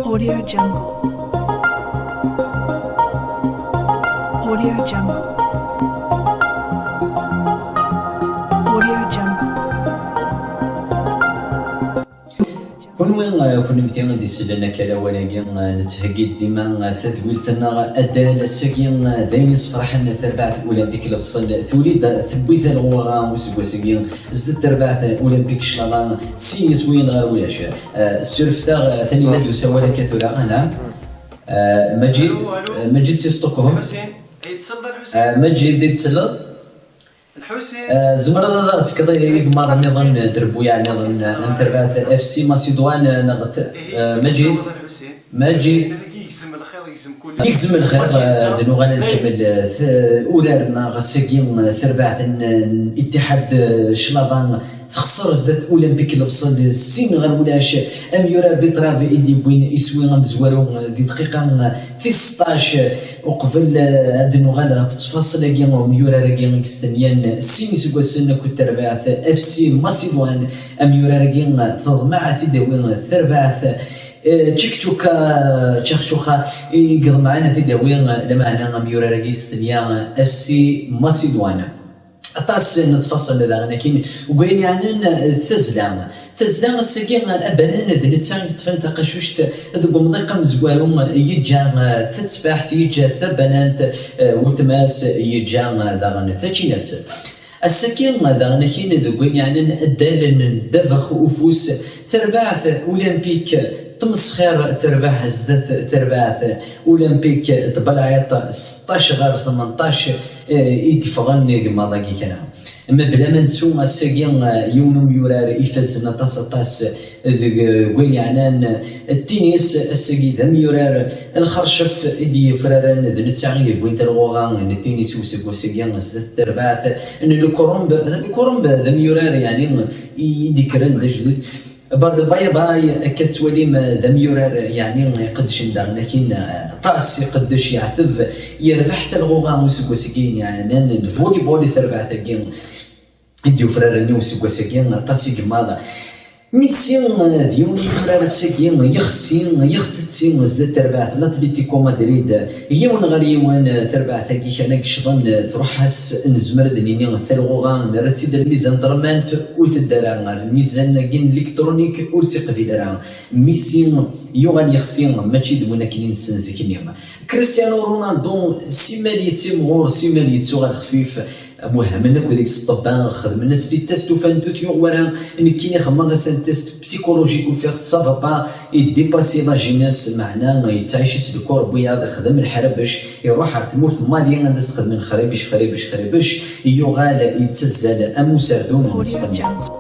Audio Jungle. Audio Jungle. Audio Jungle. كون مثلا دي سلنا كلا ولكن نتهجد ديما تثويلتنا أدال السكين دايما صفرحنا ثربعت أولمبيك لفصل ثوليد ثبيت الغوغا وسكين زدت تربعت أولمبيك شلالا سينس وين غير ولاش السيرفتا ثاني لدو سوالا كثورا أنا مجيد سي ستوكهولم مجيد يتسلل الحسين زمرة تفكر يقمر نظن دربو يعني نظن انتربعث اف سي ماسيدوان نغت مجيد يقسم الخير دنو غانا نكمل اولارنا غساكين ثربعث اتحاد شلاضان تخسر زدت اولمبيك لفصل السين غير ولاش ام يرى بيطرا في ايدي بوين يسوي مزوارو دي دقيقه 16 وقبل عندنا غالا في تفاصيل كيما يورا راكين كستنيان سين سكوسن كنت ربعث اف سي ماسيدوان ام يورا راكين تضمع في دوين الثربعث تشكتوكا يقض معنا في دوين لما انا ام يورا راكين كستنيان اف سي ماسيدوان أطاس نتفصل هذا لكن وقاين يعني ثزلان السكين الأبنان ذي نتسان تفنت قشوشت ذو مضيقة مزوارهم يجا تتسباح يجا ثبنات وتماس يجا ذا ثجينات السكين ذا نكين ذو يعني الدال دفخ أفوس ثرباث أولمبيك تمسخير ثرباح زدت ثرباث أولمبيك تبلعيط 16 غير 18 يكفغن كما ضاقي كان اما بلا ما نسو الساكين يونو يورار يفاز طاس وين يعني التنس الساكي ذم يورار الخرشف دي فراران ذ نتاعي بوين تلغوغا التنس وسكو ساكين زدت ترباث ان الكورمب ذم يورار يعني يذكرن جدد باي باي كتولي ذم يورار يعني قدش ندار لكن طاس يقدش يعثب يربح تلغوغا وسكو ساكين يعني الفولي بول ثربع ثقين يديو فرارني وسكو ساكين طاس يقماضا ميسين ديون فرار ساكين يختتين زدت تربع الاتليتيكو مدريد يوم غير يوم تربع ثقي كان كشطن تروحس نزمر دنيني ثلغوغا رتسيد الميزان درمانت وتدرا الميزان كين الكترونيك وتقبل ميسين يوغال يخسين ماشي دونا كاينين السنزكنيهم كريستيانو رونالدو سيماليتي مغور سيماليتو غير خفيف مهمنا كوديك الطبان خدم الناس اللي تيستو فانتوت يوغورا ان كاين يخمم غاسان تيست بسيكولوجيك وفيغ سافا با يديباسي لا جينيس معنا يتعيش الكور بياض خدم الحرب باش يروح على ثمورث ماليا غادي تخدم خريبش يوغال يتسزل امو سردون من اسبانيا